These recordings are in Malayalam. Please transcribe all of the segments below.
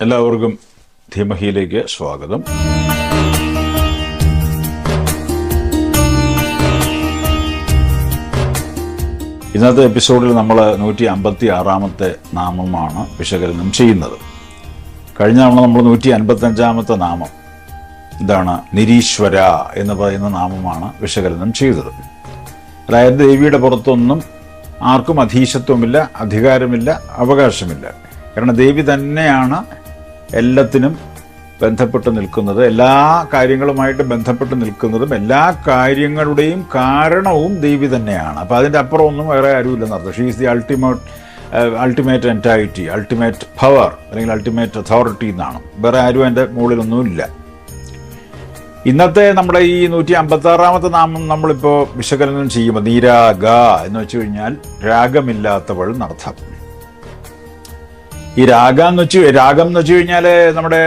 എല്ലാവർക്കും ധീമഹിയിലേക്ക് സ്വാഗതം. ഇന്നത്തെ എപ്പിസോഡിൽ നമ്മൾ 156-ാമത്തെ നാമമാണ് വിശകലനം ചെയ്യുന്നത്. കഴിഞ്ഞ തവണ നമ്മൾ 155-ാമത്തെ നാമം ഇതാണ്, നിരീശ്വര എന്ന് പറയുന്ന നാമമാണ് വിശകലനം ചെയ്തത്. അതായത് ദേവിയുടെ പുറത്തൊന്നും ആർക്കും അധീശത്വമില്ല, അധികാരമില്ല, അവകാശമില്ല. കാരണം ദേവി തന്നെയാണ് എല്ലാത്തിനും ബന്ധപ്പെട്ട് നിൽക്കുന്നത്, എല്ലാ കാര്യങ്ങളുമായിട്ട് ബന്ധപ്പെട്ട് നിൽക്കുന്നതും എല്ലാ കാര്യങ്ങളുടെയും കാരണവും ദേവി തന്നെയാണ്. അപ്പോൾ അതിൻ്റെ അപ്പുറം ഒന്നും വേറെ ആരുമില്ലെന്നർത്ഥം. She is the ultimate entity, ultimate power അല്ലെങ്കിൽ അൾട്ടിമേറ്റ് അതോറിറ്റി എന്നാണ്. വേറെ ആരും അതിൻ്റെ മുകളിലൊന്നുമില്ല. ഇന്നത്തെ നമ്മുടെ ഈ 156-ാമത്തെ നാമം നമ്മളിപ്പോൾ വിശകലനം ചെയ്യുമ്പോൾ നീരാഗ എന്ന് വെച്ച് കഴിഞ്ഞാൽ രാഗമില്ലാത്തവൾ എന്നർത്ഥം. ഈ രാഗം എന്ന് വെച്ച് കഴിഞ്ഞാൽ നമ്മുടെ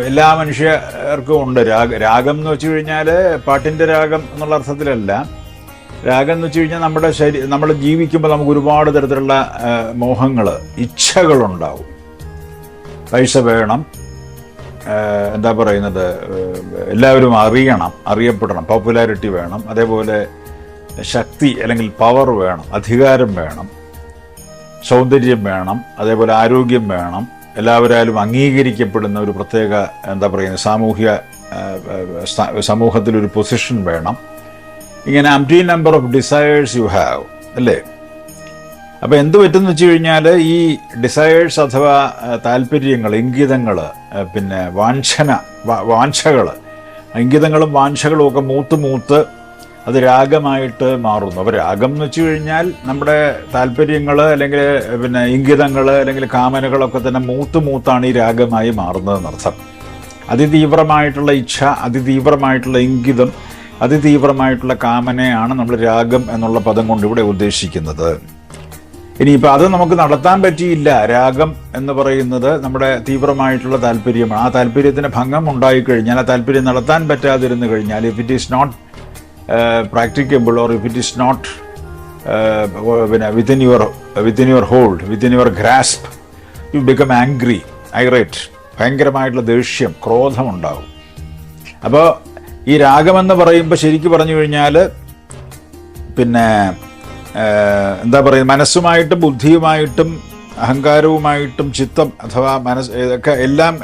എല്ലാ മനുഷ്യർക്കും ഉണ്ട്. രാഗം എന്ന് വെച്ച് കഴിഞ്ഞാൽ പാട്ടിൻ്റെ രാഗം എന്നുള്ള അർത്ഥത്തിലല്ല. രാഗം എന്ന് വെച്ച് കഴിഞ്ഞാൽ നമ്മൾ ജീവിക്കുമ്പോൾ നമുക്ക് ഒരുപാട് തരത്തിലുള്ള മോഹങ്ങൾ, ഇച്ഛകളുണ്ടാവും. പൈസ വേണം, എന്താ പറയുന്നത്, എല്ലാവരും അറിയണം, അറിയപ്പെടണം, പോപ്പുലാരിറ്റി വേണം, അതേപോലെ ശക്തി അല്ലെങ്കിൽ പവർ വേണം, അധികാരം വേണം, സൗന്ദര്യം വേണം, അതേപോലെ ആരോഗ്യം വേണം, എല്ലാവരാലും അംഗീകരിക്കപ്പെടുന്ന ഒരു പ്രത്യേക എന്താ പറയുന്നത് സമൂഹത്തിലൊരു പൊസിഷൻ വേണം. ഇങ്ങനെ umpty number of desires you have അല്ലേ. അപ്പോൾ എന്ത് പറ്റുമെന്ന് വെച്ച് കഴിഞ്ഞാൽ ഈ ഡിസയേഴ്സ് അഥവാ താല്പര്യങ്ങൾ, ഇംഗിതങ്ങൾ, പിന്നെ വാഞ്ചകൾ, ഇംഗിതങ്ങളും വാഞ്ചകളും ഒക്കെ മൂത്ത് അത് രാഗമായിട്ട് മാറുന്നു. അപ്പോൾ രാഗം എന്ന് വെച്ച് കഴിഞ്ഞാൽ നമ്മുടെ താല്പര്യങ്ങൾ അല്ലെങ്കിൽ പിന്നെ ഇംഗിതങ്ങൾ അല്ലെങ്കിൽ കാമനകളൊക്കെ തന്നെ മൂത്താണ് ഈ രാഗമായി മാറുന്നതെന്നർത്ഥം. അതിതീവ്രമായിട്ടുള്ള ഇച്ഛ, അതിതീവ്രമായിട്ടുള്ള ഇംഗിതം, അതിതീവ്രമായിട്ടുള്ള കാമനയാണ് നമ്മൾ രാഗം എന്നുള്ള പദം കൊണ്ട് ഇവിടെ ഉദ്ദേശിക്കുന്നത്. ഇനിയിപ്പോൾ അത് നമുക്ക് നടത്താൻ പറ്റിയില്ല. രാഗം എന്ന് പറയുന്നത് നമ്മുടെ തീവ്രമായിട്ടുള്ള താല്പര്യമാണ്. ആ താല്പര്യത്തിന് ഭംഗം ഉണ്ടായിക്കഴിഞ്ഞാൽ, ആ താല്പര്യം നടത്താൻ പറ്റാതിരുന്നു കഴിഞ്ഞാൽ, if it is not practicable or if it is not പിന്നെ within your hold, within your grasp, you become angry, irate, ഭയങ്കരമായിട്ടുള്ള ദേഷ്യം, ക്രോധമുണ്ടാവും. അപ്പോൾ ഈ രാഗമെന്ന് പറയുമ്പോൾ ശരിക്കും പറഞ്ഞു കഴിഞ്ഞാൽ പിന്നെ എന്താ പറയുക, മനസ്സുമായിട്ടും ബുദ്ധിയുമായിട്ടും അഹങ്കാരവുമായിട്ടും ചിത്തം അഥവാ ഇതൊക്കെ എല്ലാം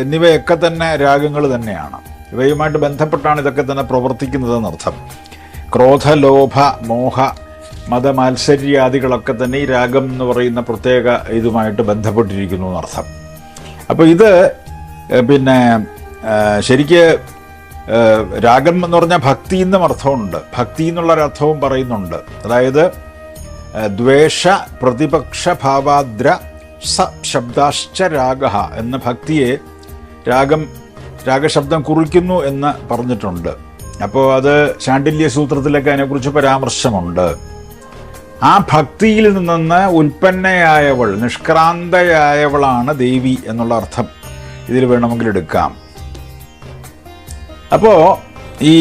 എന്നിവയൊക്കെ തന്നെ രാഗങ്ങൾ തന്നെയാണ്. ഇവയുമായിട്ട് ബന്ധപ്പെട്ടാണ് ഇതൊക്കെ തന്നെ പ്രവർത്തിക്കുന്നതെന്നർത്ഥം. ക്രോധ, ലോഭ, മോഹ, മതമാത്സര്യാദികളൊക്കെ തന്നെ ഈ രാഗം എന്ന് പറയുന്ന പ്രത്യേക ഇതുമായിട്ട് ബന്ധപ്പെട്ടിരിക്കുന്നു എന്നർത്ഥം. അപ്പോൾ ഇത് പിന്നെ ശരിക്ക് രാഗം എന്ന് പറഞ്ഞാൽ ഭക്തി എന്നും അർത്ഥമുണ്ട്, ഭക്തി എന്നുള്ളൊരർത്ഥവും പറയുന്നുണ്ട്. അതായത് ദ്വേഷ പ്രതിപക്ഷ ഭാവാദ്ര സ ശബ്ദാശ്ച രാഗ എന്ന ഭക്തിയെ രാഗശബ്ദം കുറിക്കുന്നു എന്ന് പറഞ്ഞിട്ടുണ്ട്. അപ്പോൾ അത് ശാണ്ഡില്യ സൂത്രത്തിലൊക്കെ അതിനെക്കുറിച്ച് പരാമർശമുണ്ട്. ആ ഭക്തിയിൽ നിന്ന് ഉൽപ്പന്നയായവൾ, നിഷ്ക്രാന്തയായവളാണ് ദേവി എന്നുള്ള അർത്ഥം ഇതിൽ വേണമെങ്കിൽ എടുക്കാം. അപ്പോൾ ഈ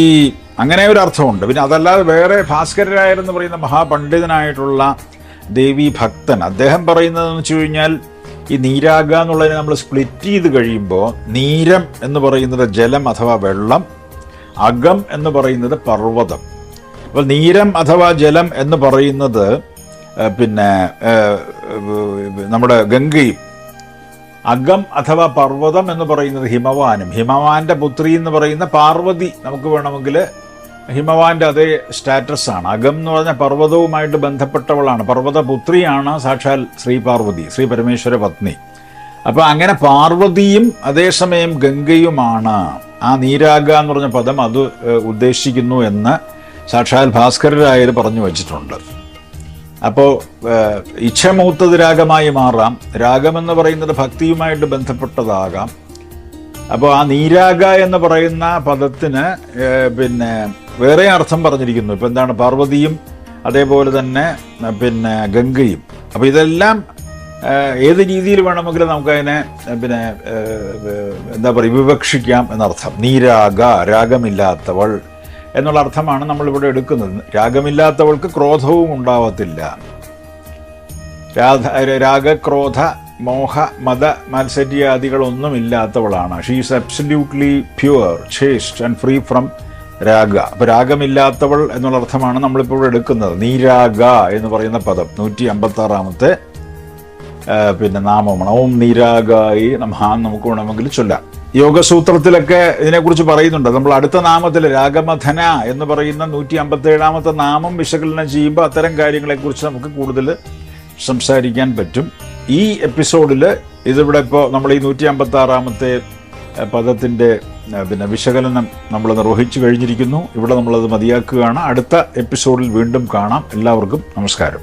അങ്ങനെ ഒരു അർത്ഥമുണ്ട്. പിന്നെ അതല്ലാതെ വേറെ ഭാസ്കരരായെന്ന് പറയുന്ന മഹാപണ്ഡിതനായിട്ടുള്ള ദേവി ഭക്തൻ, അദ്ദേഹം പറയുന്നതെന്ന് വെച്ച് കഴിഞ്ഞാൽ ഈ നീരാഗ എന്നുള്ളതിനെ നമ്മൾ സ്പ്ലിറ്റ് ചെയ്ത് കഴിയുമ്പോൾ നീരം എന്ന് പറയുന്നത് ജലം അഥവാ വെള്ളം, അകം എന്ന് പറയുന്നത് പർവ്വതം. അപ്പോൾ നീരം അഥവാ ജലം എന്ന് പറയുന്നത് പിന്നെ നമ്മുടെ ഗംഗയും, അകം അഥവാ പർവ്വതം എന്ന് പറയുന്നത് ഹിമവാനും, ഹിമവാന്റെ പുത്രി എന്ന് പറയുന്ന പാർവതി നമുക്ക് വേണമെങ്കിൽ ഹിമവാന്റെ അതേ സ്റ്റാറ്റസ് ആണ്. അകം എന്ന് പറഞ്ഞാൽ പർവ്വതവുമായിട്ട് ബന്ധപ്പെട്ടവളാണ്, പർവ്വതപുത്രിയാണ് സാക്ഷാൽ ശ്രീ പാർവതി, ശ്രീ പരമേശ്വര പത്നി. അപ്പോൾ അങ്ങനെ പാർവതിയും അതേസമയം ഗംഗയുമാണ് ആ നീരാഗ എന്ന് പറഞ്ഞ പദം അത് ഉദ്ദേശിക്കുന്നു എന്ന് സാക്ഷാൽ ഭാസ്കരരായർ പറഞ്ഞു വച്ചിട്ടുണ്ട്. അപ്പോൾ ഇച്ഛമൂത്തത് രാഗമായി മാറാം, രാഗമെന്ന് പറയുന്നത് ഭക്തിയുമായിട്ട് ബന്ധപ്പെട്ടതാകാം. അപ്പോൾ ആ നീരാഗ എന്ന് പറയുന്ന പദത്തിന് പിന്നെ വേറെ അർത്ഥം പറഞ്ഞിരിക്കുന്നു. ഇപ്പം എന്താണ്, പാർവതിയും അതേപോലെ തന്നെ പിന്നെ ഗംഗയും. അപ്പോൾ ഇതെല്ലാം ഏത് രീതിയിൽ വേണമെങ്കിലും നമുക്കതിനെ പിന്നെ എന്താ പറയുക വിവക്ഷിക്കാം എന്നർത്ഥം. നീരാഗ, രാഗമില്ലാത്തവൾ എന്നുള്ള അർത്ഥമാണ് നമ്മളിവിടെ എടുക്കുന്നത്. രാഗമില്ലാത്തവൾക്ക് ക്രോധവും ഉണ്ടാവത്തില്ല. രാഗക്രോധ മോഹ മത മത്സര്യാദികളൊന്നുമില്ലാത്തവളാണ്. She is absolutely pure, chaste and free from raga. അപ്പോൾ രാഗമില്ലാത്തവൾ എന്നുള്ള അർത്ഥമാണ് നമ്മളിപ്പോൾ ഇവിടെ എടുക്കുന്നത്. നീരാഗ എന്ന് പറയുന്ന പദം 156-ാമത്തെ നാമമാണ്. ഓം നീരാഗായി നമഃ നമുക്ക് വേണമെങ്കിൽ ചൊല്ലാം. യോഗസൂത്രത്തിലൊക്കെ ഇതിനെക്കുറിച്ച് പറയുന്നുണ്ട്. നമ്മൾ അടുത്ത നാമത്തിൽ രാഗമഥന എന്ന് പറയുന്ന 157-ാമത്തെ നാമം വിശകലനം ചെയ്യുമ്പോൾ അത്തരം കാര്യങ്ങളെക്കുറിച്ച് നമുക്ക് കൂടുതൽ സംസാരിക്കാൻ പറ്റും. ഈ എപ്പിസോഡിൽ ഇതിവിടെ ഇപ്പോൾ നമ്മൾ ഈ 156-ാമത്തെ പദത്തിൻ്റെ വിശകലനം നമ്മൾ നിർവഹിച്ചു കഴിഞ്ഞിരിക്കുന്നു. ഇവിടെ നമ്മളത് മതിയാക്കുകയാണ്. അടുത്ത എപ്പിസോഡിൽ വീണ്ടും കാണാം. എല്ലാവർക്കും നമസ്കാരം.